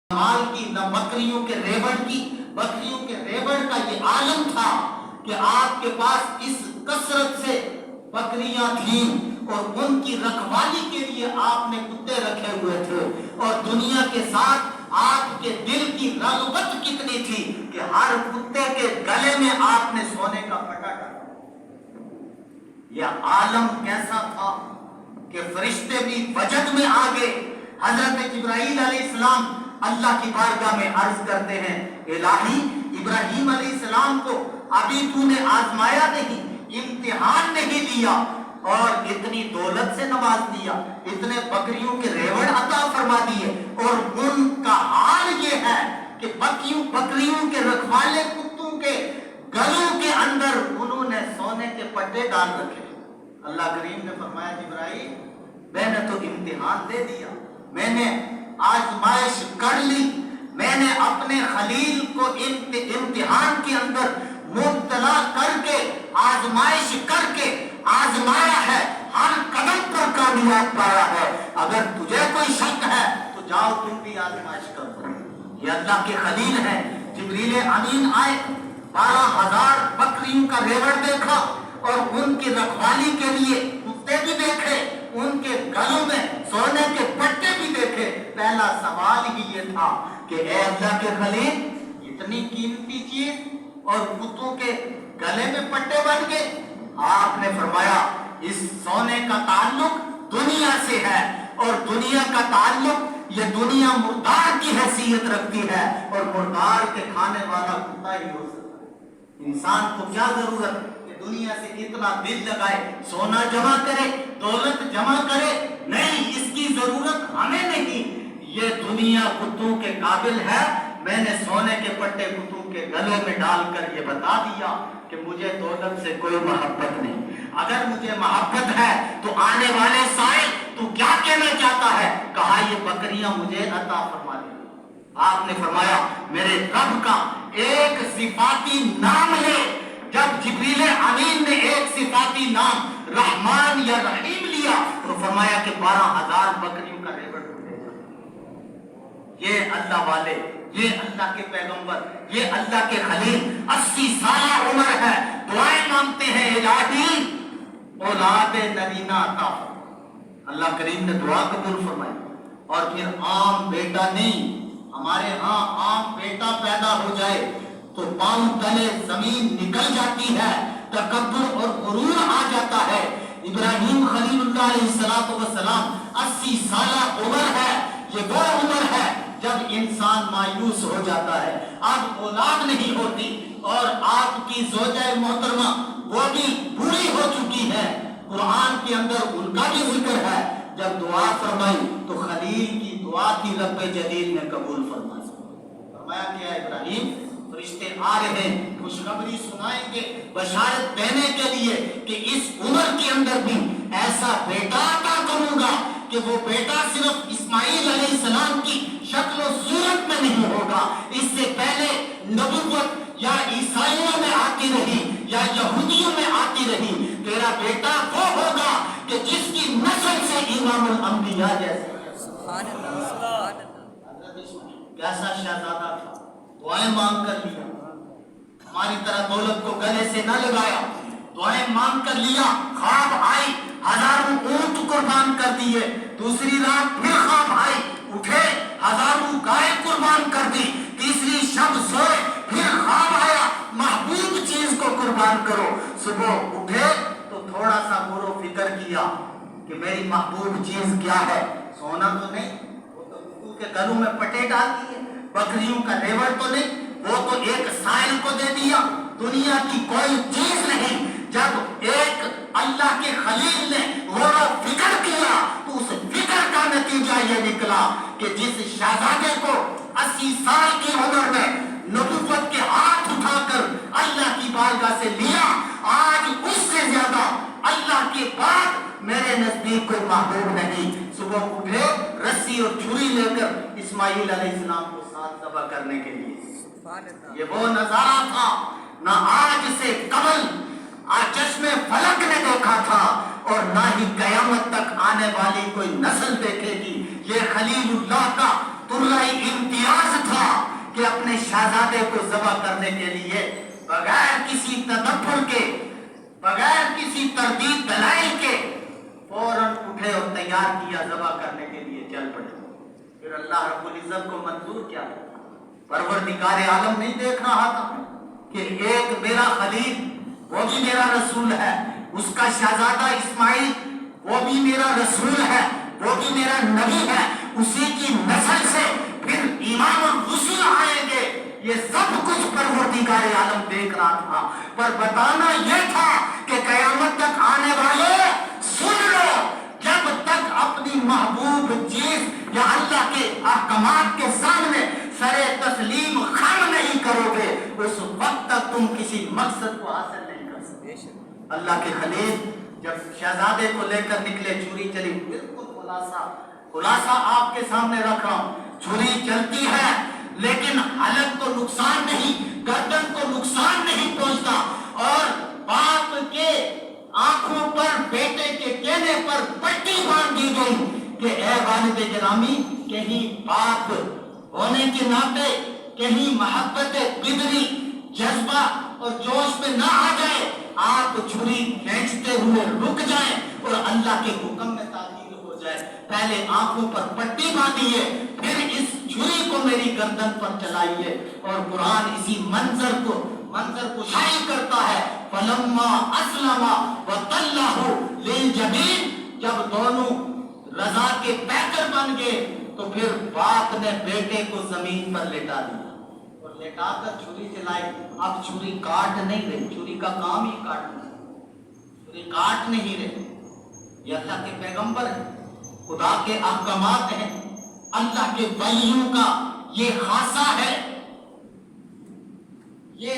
مال کی نہ بکریوں کے ریوڑ کی. بکریوں کے ریوڑ کا یہ عالم تھا کہ آپ کے پاس اس کثرت سے بکریاں تھیں اور ان کی رکھوالی کے لیے آپ نے کتے رکھے ہوئے تھے, اور دنیا کے ساتھ آپ کے دل کی رغبت کتنی تھی کہ ہر کتے کے گلے میں آپ نے سونے کا پٹا ڈالا. یہ عالم کیسا تھا کہ فرشتے بھی وجد میں آ گئے. حضرت جبرائیل علیہ السلام اللہ کی بارگاہ میں عرض کرتے ہیں, الہی ابراہیم علیہ السلام کو ابھی تو نے آزمایا نہیں, امتحان نہیں لیا, اور اتنی دولت سے نواز دیا, اتنے بکریوں کے ریوڑ عطا فرما دیے, اور ان کا حال یہ ہے کہ بکریوں کے رکھوالے کتوں کے گلوں کے اندر انہوں نے سونے کے پٹے ڈال رکھے. اللہ کریم نے فرمایا, جبرائیل میں نے تو امتحان دے دیا, میں نے آزمائش کر لی, میں نے اپنے خلیل کو امتحان کے اندر مبتلا کر کے آزمائش کر کے آزمایا ہے, ہر قدم پر کامیاب پایا ہے. اگر تجھے کوئی شک ہے تو جاؤ تم بھی آزمائش کرو. یہ اللہ کے خلیل ہیں. جبریل امین آئے, 12,000 بکریوں کا ریوڑ دیکھا اور ان کی رکھوالی کے لیے کتے بھی دیکھے, ان کے گلوں میں سونے کے پٹے بھی دیکھے. پہلا سوال ہی یہ تھا کہ اے اللہ کے خلیل, اتنی قیمتی چیز اور کتوں کے گلے میں پٹے بن گئے. آپ نے فرمایا, اس سونے کا تعلق دنیا سے ہے, اور دنیا کا تعلق یہ دنیا مردار کی حیثیت رکھتی ہے, اور مردار کے کھانے والا کتا ہی ہو سکتا ہے. انسان کو کیا ضرورت دنیا سے اتنا دل لگائے, سونا جمع کرے, دولت جمع کرے؟ نہیں, اس کی ضرورت ہمیں نہیں. یہ دنیا کتوں کے قابل ہے. میں نے سونے کے پٹے کتوں کے گلے میں ڈال کر یہ بتا دیا کہ مجھے دولت سے کوئی محبت نہیں. اگر مجھے محبت ہے تو آنے والے سائل تو کیا کہنا چاہتا ہے؟ کہا یہ بکریاں مجھے عطا فرما دیں. آپ نے فرمایا, میرے رب کا ایک صفاتی نام ہے. جب جبریل امین نے ایک صفاتی نام رحمان یا رحیم لیا تو فرمایا کہ 12,000 بکریوں کا ریوڑ لے جاؤ. یہ اللہ والے, یہ اللہ کے پیغمبر, یہ اللہ کے خلیل 80 سالہ عمر ہے, دعائیں مانگتے ہیں, الہی اولاد نرینہ عطا. اللہ کریم نے دعا قبول فرمائی. اور پھر عام بیٹا نہیں, ہمارے ہاں عام بیٹا پیدا ہو جائے تو پاؤں تلے زمین نکل جاتی ہے, تکبر اور غرور آ جاتا ہے. ابراہیم خلیل اللہ علیہ السلام 80 سالہ عمر ہے. یہ وہ عمر ہے جب انسان مایوس ہو جاتا ہے, اب اولاد نہیں ہوتی, اور آپ کی زوجہ محترمہ وہ بھی بوڑھی ہو چکی ہے. قرآن کے اندر ان کا بھی ذکر ہے. جب دعا فرمائی تو خلیل کی دعا کی رب جلیل نے قبول فرمائی. فرمایا کیا ابراہیم, فرشتے آ رہے ہیں, خوشخبری سنائیں گے بشارت دینے کے لیے کہ اس عمر کے اندر بھی ایسا بیٹا عطا کروں گا کہ وہ بیٹا صرف اسماعیل علیہ السلام کی شکل و صورت میں نہیں ہوگا. اس سے پہلے نبوت یا عیسائیوں میں آتی رہی یا یہودیوں میں آتی رہی. تیرا بیٹا وہ ہوگا کہ جس کی نسل سے امام الانبیاء جیسے. کیسا شہزادہ تھا, دعائیں مانگ کر لیا. ہماری طرح دولت کو گلے سے نہ لگایا, دعائیں مانگ کر لیا. خواب آئی, 1000 اونٹ قربان کر دیے. دوسری رات پھر خواب آئی, اٹھے 1000 گائے قربان کر دی. تیسری شب سوئے, پھر خواب آیا محبوب چیز کو قربان کرو. صبح اٹھے تو تھوڑا سا غور و فکر کیا کہ میری محبوب چیز کیا ہے. سونا تو نہیں, وہ تو کتوں کے گلوں میں پٹے ڈال دیے. بکریوں کا ریوڑ تو نہیں, وہ تو ایک سائل کو دے دیا. دنیا کی کوئی چیز نہیں. جب ایک اللہ کے خلیل نے غور و فکر کیا تو اس فکر کا نتیجہ یہ نکلا کہ جس شہزادے کو 80 سال کی عمر میں نبوت کے ہاتھ اٹھا کر اللہ کی بارگاہ سے لیا, آج اس سے زیادہ اللہ کے بعد میرے نزدیک کوئی محبوب نہیں. صبح اٹھے, رسی اور چھری لے کر اسماعیل علیہ السلام کو ساتھ ذبح کرنے کے لیے. یہ وہ نظارہ تھا نہ آج سے قبل چشم فلک نے دیکھا تھا, اور نہ ہی قیامت تک آنے والی کوئی نسل دیکھے گی. یہ خلیل اللہ کا ترلہ امتیاز शहजादे को ज़बह करने के लिए बगैर किसी तदब्बुर के, बगैर किसी तरदीद दलाइल के फौरन उठे और तैयार किया ज़बह करने के लिए चल पड़े। फिर अल्लाह रब्बुल इज्जत को मंजूर क्या था? परवरदिगार आलम नहीं देख रहा था कि एक मेरा खलील, वो भी मेरा रसूल है, उसका शहजादा इस्माइल, वो भी मेरा रसूल है, वो भी मेरा नबी है, उसी की नस्ल से फिर इमाम और रसूल आएंगे। ये सब कुछ परवरदिगार आलम देख रहा था, पर बताना ये था कि कयामत तक आने वाले सुन लो, जब तक अपनी महबूब चीज या अल्लाह के अहकामात के सामने सरे तस्लीम खम नहीं करोगे, उस वक्त तक तुम किसी मकसद को हासिल नहीं कर सकते। अल्लाह के खलील जब शहजादे को लेकर निकले, छुरी चली, बिल्कुल खुलासा आपके सामने रख रहा हूं। छुरी चलती है लेकिन हलक को नुकसान नहीं, गर्दन को नुकसान नहीं पहुंचता, और बाप के आंखों पर बेटे के कहने पर पट्टी बांध दी गई कि ए वालिद गिरामी, कहीं बाप होने के नाते कहीं मोहब्बत बिदरी जज्बा और जोश में ना आ जाए, आप छुरी खींचते हुए रुक जाएं और अल्लाह के हुक्म में ताकीद हो जाए। पहले आंखों पर पट्टी बांधिए, फिर इस छुरी को मेरी गर्दन पर चलाइए। और कुरान इसी मंजर को शाही करता है, फलम्मा अस्लमा व तल्लहु लिल जबीन, जब दोनों रजा के पैकर बन गए तो फिर बाप ने बेटे को जमीन पर लेटा दिया और लेटाकर छुरी चलाई। अब छुरी काट नहीं रही, छुरी का काम ही काटना, छुरी काट नहीं रही। ये अल्लाह के पैगंबर है, खुदा के अहकामात हैं, अल्लाह के वलियों का ये खासा है। ये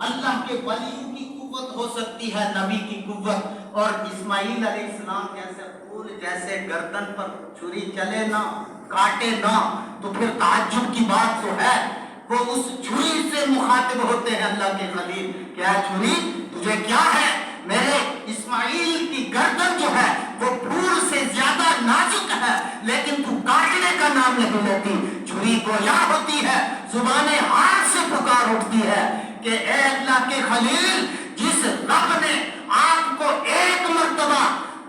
अल्लाह के वलियों की कुव्वत हो सकती है, नबी की कुव्वत। और इस्माइल अलैहिस्सलाम जैसे फूल जैसे गर्दन पर छुरी चले ना, काटे ना, तो फिर ताज्जुब की बात तो है। वो उस छुरी से मुखातिब होते हैं अल्लाह के खलील, क्या छुरी तुझे क्या है? मेरे इस्माइल की गर्दन जो है वो फूल से ज्यादा नाजुक है, लेकिन तू काटने का नाम नहीं लेती। छुरी गोया होती है, जुबाने हाथ से पुकार उठती है कि ए अल्लाह के खलील, जिस रब ने आपको एक मर्तबा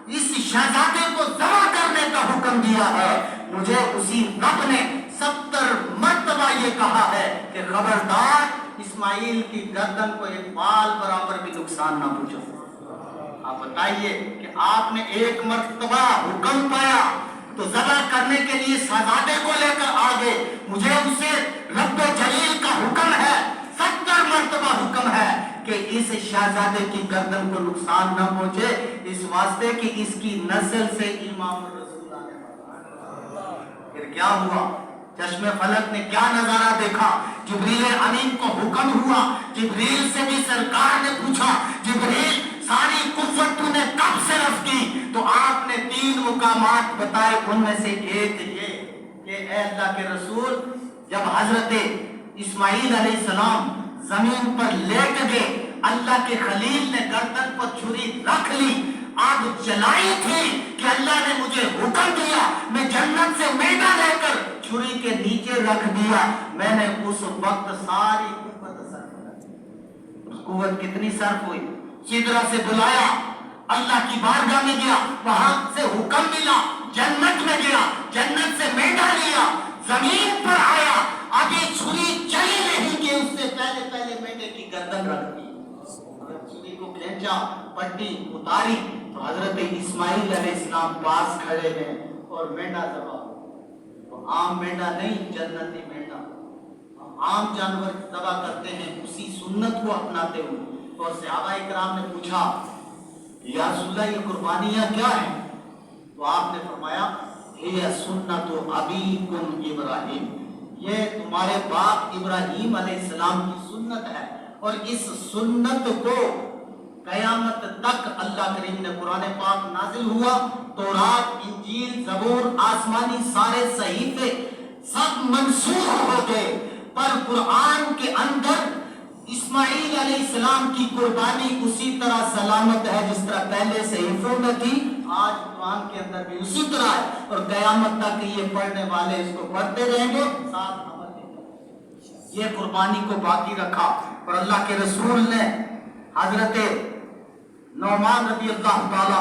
इस शहजादे को ज़बह करने का हुक्म दिया है, मुझे उसी रब ने 70 मर्तबा ये कहा है कि खबरदार इस्माइल की गर्दन को एक बाल बराबर भी नुकसान ना पहुंचो। आप बताइए कि आपने एक मर्तबा हुक्म पाया तो ज़बह करने के लिए शहजादे को लेकर आ गए। मुझे उसे रब जलील का हुक्म है, 70 मर्तबा हुक्म है कि इस शहजादे की गर्दन को नुकसान न पहुंचे, इस वास्ते कि इसकी नस्ल से इमाम रसूल आने वाला। फिर क्या हुआ? चश्मे फलक ने क्या नजारा देखा? जिब्रील अमीन को हुक्म हुआ, जिब्रील से भी सरकार ने पूछा, जिब्रील सारी कुव्वत तूने कब सरफ की? तो आपने 3 मुकामात बताए, उनमें से एक ये कि ए अल्लाह के रसूल, जब हजरत इस्माइल अलैहिस्सलाम जमीन पर लेट गए, अल्लाह के खलील ने गर्दन पर छुरी रख ली, आग जलाई थी कि अल्लाह ने मुझे हुक्म दिया, मैं जन्नत से मैदा लेकर छुरी के नीचे रख दिया। मैंने उस वक्त सारी कुव्वत सर्फ कर, कुव्वत कितनी सर्फ हुई? सिदरा से बुलाया, अल्लाह की बारगाह में गया, वहां से हुक्म मिला, जन्नत में गया, जन्नत से मैदा लिया, जमीन पर आया, अभी छुरी चली नहीं कि उससे पहले मैदे की गर्दन रख दी। छुरी को खींचा, पट्टी उतारी तो हजरत इस्माइल अलैहिस्सलाम पास खड़े हैं और मेंढा ज़बह। तो आम मेंढा नहीं, जन्नती मेंढा। आम जानवर ज़बह करते हैं, उसी सुन्नत को अपनाते हुए। और सहाबा इकराम ने पूछा, या रसूलल्लाह, ये कुर्बानियां क्या है? तो आपने फरमाया, ये सुन्नत अबीकुम इब्राहिम, ये तुम्हारे बाप इब्राहिम अलैहिस्सलाम की सुन्नत है। और इस सुन्नत को कयामत तक अल्लाह करीम ने कुरान पाक नाजिल हुआ, तौरात, इंजील, ज़बूर, आसमानी सारे सहीफे सब मंसूख हो गए, पर कुरान के अंदर इस्माइल अलैहिस्सलाम की कुर्बानी उसी तरह सलामत है जिस तरह पहले सहीफों में थी, आज कुरान के अंदर भी उसी तरह है। और कयामत तक ये पढ़ने वाले इसको पढ़ते रहेंगे, साथ अमल नहीं करेंगे। یہ قربانی کو باقی رکھا اور اللہ کے رسول نے حضرت نعمان رضی اللہ تعالیٰ